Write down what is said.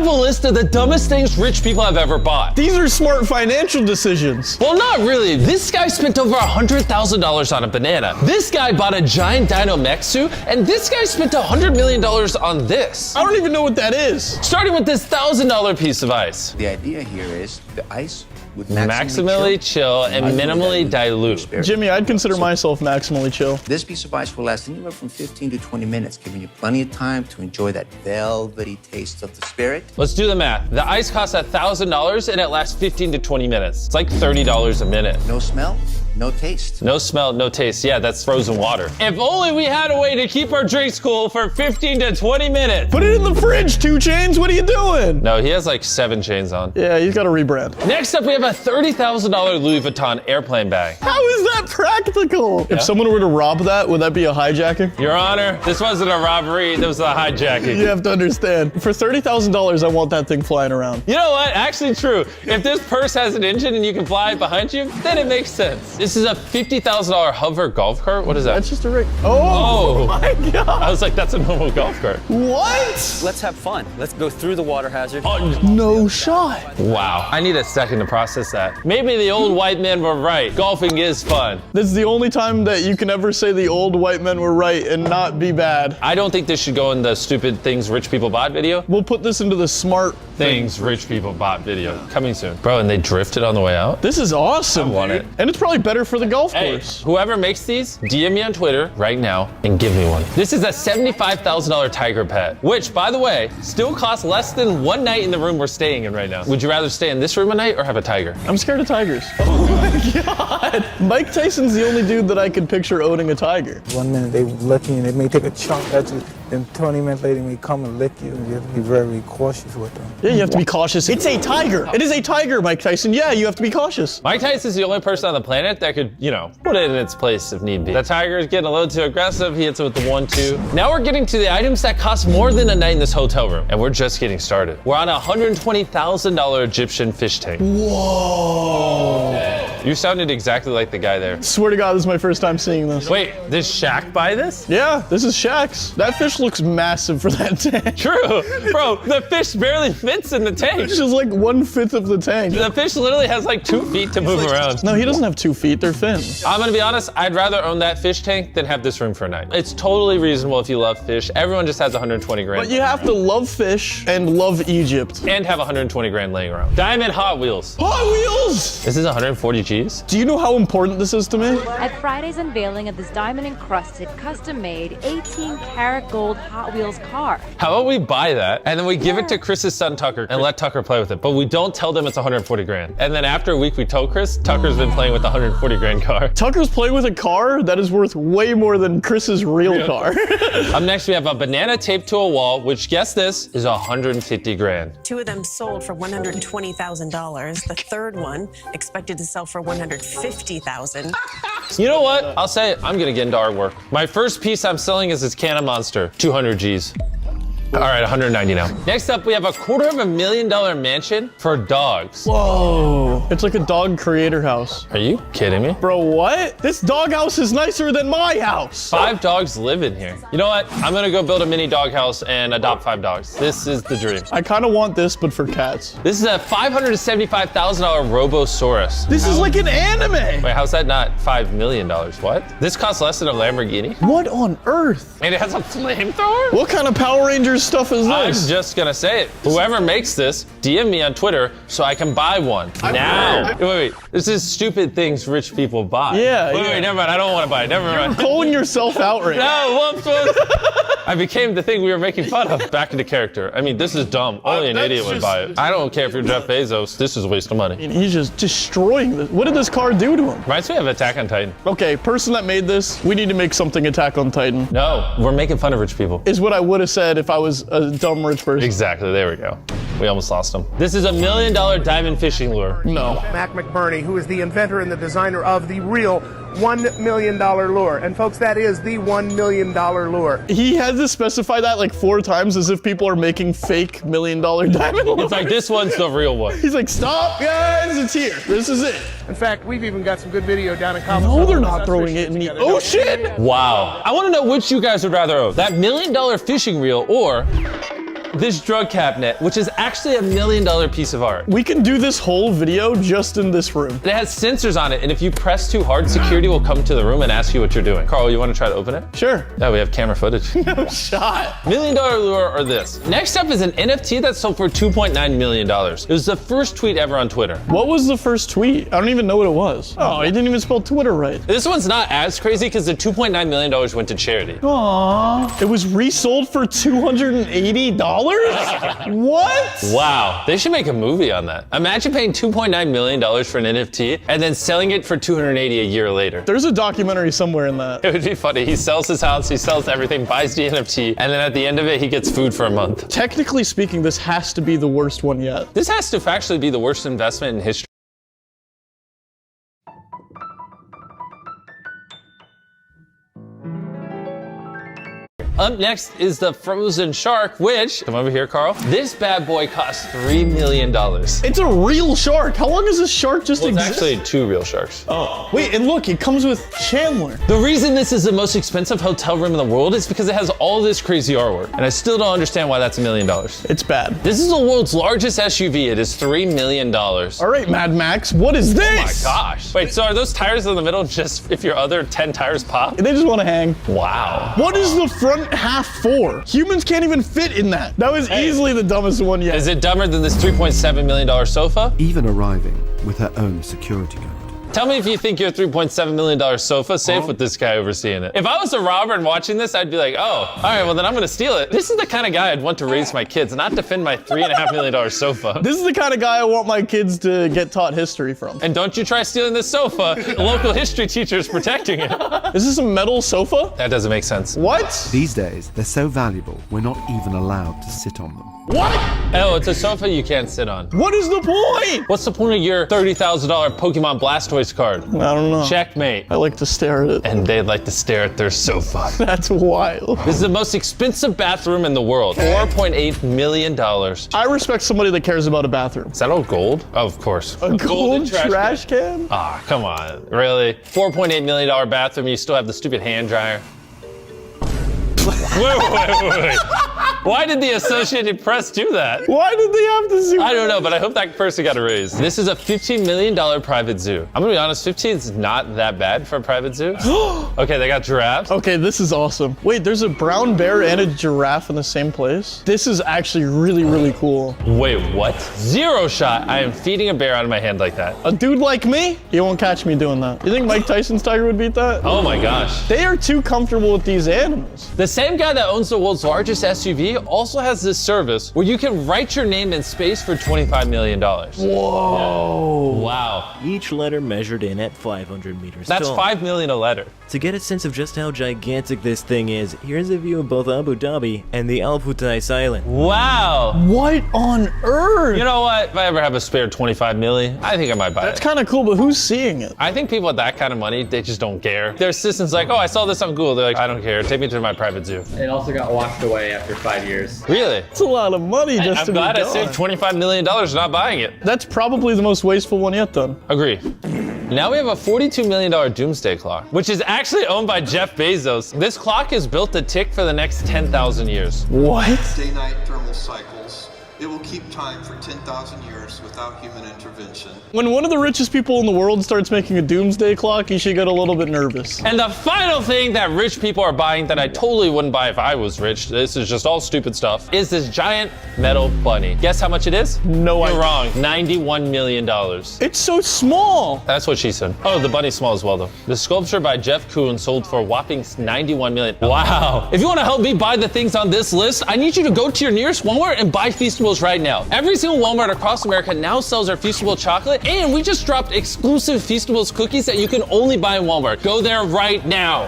have a list of the dumbest things rich people have ever bought. These are smart financial decisions. Well, not really. This guy spent over $100,000 on a banana. This guy bought a giant dino mech suit, and this guy spent $100 million on this. I don't even know what that is. Starting with this $1,000 piece of ice. The idea here is the ice would Maximally chill and minimally dilute. Jimmy, I'd consider myself maximally chill. This piece of ice will last anywhere from 15 to 20 minutes, giving you plenty of time to enjoy that velvety taste of the spirit. Let's do the math. The ice costs $1,000 and it lasts 15 to 20 minutes. It's like $30 a minute. No smell, no taste. No smell, no taste. Yeah, that's frozen water. If only we had a way to keep our drinks cool for 15 to 20 minutes. Put it in the fridge, 2 Chainz. What are you doing? No, he has like 7 chains on. Yeah, he's got to rebrand. Next up, we have a $30,000 Louis Vuitton airplane bag. How is that practical? Yeah. If someone were to rob that, would that be a hijacking? Your Honor, this wasn't a robbery, this was a hijacking. You have to understand. For $30,000, I want that thing flying around. You know what? Actually true. If this purse has an engine and you can fly it behind you, then it makes sense. This is a $50,000 hover golf cart. What is that? That's just a rig. Oh my God. I was like, that's a normal golf cart. What? Let's have fun. Let's go through the water hazard. No shot. Wow. I need a second to process that. Maybe the old white men were right. Golfing is fun. This is the only time that you can ever say the old white men were right and not be bad. I don't think this should go in the stupid things rich people bought video. We'll put this into the smart Things rich people bought video. Coming soon. Bro, and they drifted on the way out? This is awesome. I want it. And it's probably better for the golf Hey, course. whoever makes these, DM me on Twitter right now and give me one. This is a $75,000 tiger pet, which, by the way, still costs less than one night in the room we're staying in right now. Would you rather stay in this room a night or have a tiger? I'm scared of tigers. Oh my God. Mike Tyson's the only dude that I could picture owning a tiger. 1 minute they lick you and they may take a chunk at you, then 20 minutes later they may come and lick you, and you have to be very cautious with them. Yeah, you have to be cautious. It's a tiger. It is a tiger, Mike Tyson. Yeah, you have to be cautious. Mike Tyson's the only person on the planet that could, you know, put it in its place if need be. The tiger is getting a little too aggressive. He hits it with the 1-2. Now we're getting to the items that cost more than a night in this hotel room, and we're just getting started. We're on a $120,000 Egyptian fish tank. Whoa. You sounded exactly like the guy there. Swear to God, this is my first time seeing this. Wait, did Shaq buy this? Yeah, this is Shaq's. That fish looks massive for that tank. True. Bro, the fish barely fits in the tank. It's just like 1/5 of the tank. The fish literally has like 2 feet to move around. No, he doesn't have 2 feet. They're fins. I'm gonna be honest, I'd rather own that fish tank than have this room for a night. It's totally reasonable if you love fish. Everyone just has 120 grand. But you have to love fish and love Egypt. And have 120 grand laying around. Diamond Hot Wheels. Hot Wheels! This is 140 G's. Do you know how important this is to me? At Friday's unveiling of this diamond-encrusted, custom-made, 18-karat gold Hot Wheels car. How about we buy that and then we give it to Chris's son Tucker and let Tucker play with it, but we don't tell them it's 140 grand. And then after a week we told Chris, Tucker's been playing with the 140 grand car. Tucker's playing with a car that is worth way more than Chris's real car. Up next we have a banana taped to a wall, which guess this, is 150 grand. 2 of them sold for $120,000. The third one expected to sell for $150,000. You know what? I'll say it, I'm gonna get into artwork. My first piece I'm selling is this Canna Monster, 200 G's. All right, 190 now. Next up, we have a $250,000 mansion for dogs. Whoa. It's like a dog creator house. Are you kidding me? Bro, what? This dog house is nicer than my house. 5 dogs live in here. You know what? I'm gonna go build a mini dog house and adopt 5 dogs. This is the dream. I kind of want this, but for cats. This is a $575,000 Robosaurus. This is like an anime. Wait, how's that not $5 million? What? This costs less than a Lamborghini? What on earth? And it has a flamethrower? What kind of Power Rangers stuff is I'm this? just gonna say it. Whoever makes this, DM me on Twitter so I can buy one. Now. Wait. This is stupid things rich people buy. Yeah, Wait, yeah. never mind. I don't want to buy it. Never mind. Calling yourself out right now. No, whoops. I became the thing we were making fun of. Back into character. I mean, this is dumb. Only an idiot would buy it. I don't care if you're Jeff Bezos. This is a waste of money. He's just destroying this. What did this car do to him? Reminds me of Attack on Titan. Okay, person that made this, we need to make something Attack on Titan. No, we're making fun of rich people. Is what I would have said if I was a dumb rich person. Exactly. There we go. We almost lost him. This is a $1 million diamond fishing lure. No. Mac McBurney, who is the inventor and the designer of the real $1 million lure. And folks, that is the $1 million lure. He had to specify that like 4 times as if people are making fake $1 million diamond lures. It's like, this one's the real one. He's like, stop, guys, it's here. This is it. In fact, we've even got some good video down in Cabo. No, they're not throwing it in the... Oh, shit! Wow. I want to know which you guys would rather own. That $1 million fishing reel or this drug cabinet, which is actually $1 million piece of art. We can do this whole video just in this room. It has sensors on it, and if you press too hard, security will come to the room and ask you what you're doing. Carl, you want to try to open it? Sure. Yeah, we have camera footage. No shot. $1 million lure or this. Next up is an NFT that sold for $2.9 million. It was the first tweet ever on Twitter. What was the first tweet? I don't even know what it was. Oh, he didn't even spell Twitter right. This one's not as crazy because the $2.9 million went to charity. Aww. It was resold for $280? What? Wow, they should make a movie on that. Imagine paying $2.9 million for an NFT and then selling it for $280 a year later. There's a documentary somewhere in that. It would be funny. He sells his house, he sells everything, buys the NFT, and then at the end of it, he gets food for a month. Technically speaking, this has to be the worst one yet. This has to factually be the worst investment in history. Up next is the frozen shark, which, come over here, Carl. This bad boy costs $3 million. It's a real shark. How long has this shark just It's exist? actually 2 real sharks. Oh, wait, and look, it comes with Chandler. The reason this is the most expensive hotel room in the world is because it has all this crazy artwork. And I still don't understand why that's $1 million. It's bad. This is the world's largest SUV. It is $3 million. All right, Mad Max, what is this? Oh my gosh. Wait, so are those tires in the middle just if your other 10 tires pop? They just want to hang. Wow. What is the front half for? Humans can't even fit in that. That was easily the dumbest one yet. Is it dumber than this $3.7 million sofa? Even arriving with her own security guard. Tell me if you think your $3.7 million sofa safe with this guy overseeing it. If I was a robber and watching this, I'd be like, oh, all right, well then I'm gonna steal it. This is the kind of guy I'd want to raise my kids, not defend my $3.5 million sofa. This is the kind of guy I want my kids to get taught history from. And don't you try stealing this sofa. The local history teacher is protecting it. Is this a metal sofa? That doesn't make sense. What? These days, they're so valuable, we're not even allowed to sit on them. What? Oh, it's a sofa you can't sit on. What is the point? What's the point of your $30,000 Pokemon Blastoise card? I don't know. Checkmate. I like to stare at it. And they'd like to stare at their sofa. That's wild. This is the most expensive bathroom in the world. $4.8 million. I respect somebody that cares about a bathroom. Is that all gold? Oh, of course. A gold trash can? Ah, come on. Really? $4.8 million bathroom, you still have the stupid hand dryer. Wait. Why did the Associated Press do that? Why did they have to zoom? I don't know, but I hope that person got a raise. This is a $15 million private zoo. I'm gonna be honest, 15 is not that bad for a private zoo. Okay, they got giraffes. Okay, this is awesome. Wait, there's a brown bear and a giraffe in the same place? This is actually really, really cool. Wait, what? Zero shot. I am feeding a bear out of my hand like that. A dude like me? You won't catch me doing that. You think Mike Tyson's tiger would beat that? Oh my gosh. They are too comfortable with these animals. The same guy that owns the world's largest SUV also has this service where you can write your name in space for $25 million. Whoa. Wow. Each letter measured in at 500 meters That's tall. $5 million a letter. To get a sense of just how gigantic this thing is, here's a view of both Abu Dhabi and the Al Futais Island. Wow. What on earth? You know what? If I ever have a spare $25 million, I think I might buy That's it. kind of cool, but who's seeing it? I think people with that kind of money, they just don't care. Their assistant's like, oh, I saw this on Google. They're like, I don't care. Take me to my private zoo. It also got washed away after 5 years. Really? It's a lot of money just I'm to glad be I saved $25 million not buying it. That's probably the most wasteful one yet done. Agree. Now we have a $42 million doomsday clock, which is actually owned by Jeff Bezos. This clock is built to tick for the next 10,000 years. What? Day-night thermal cycles. It will keep time for 10,000 years without human intervention. When one of the richest people in the world starts making a doomsday clock, you should get a little bit nervous. And the final thing that rich people are buying that I totally wouldn't buy if I was rich, this is just all stupid stuff, is this giant metal bunny. Guess how much it is? No idea. You're wrong. $91 million. It's so small. That's what she said. Oh, the bunny's small as well, though. The sculpture by Jeff Koons sold for a whopping $91 million. Wow. If you want to help me buy the things on this list, I need you to go to your nearest Walmart and buy Feastables right now. Every single Walmart across America now sells our Feastable chocolate, and we just dropped exclusive Feastables cookies that you can only buy in Walmart. Go there right now.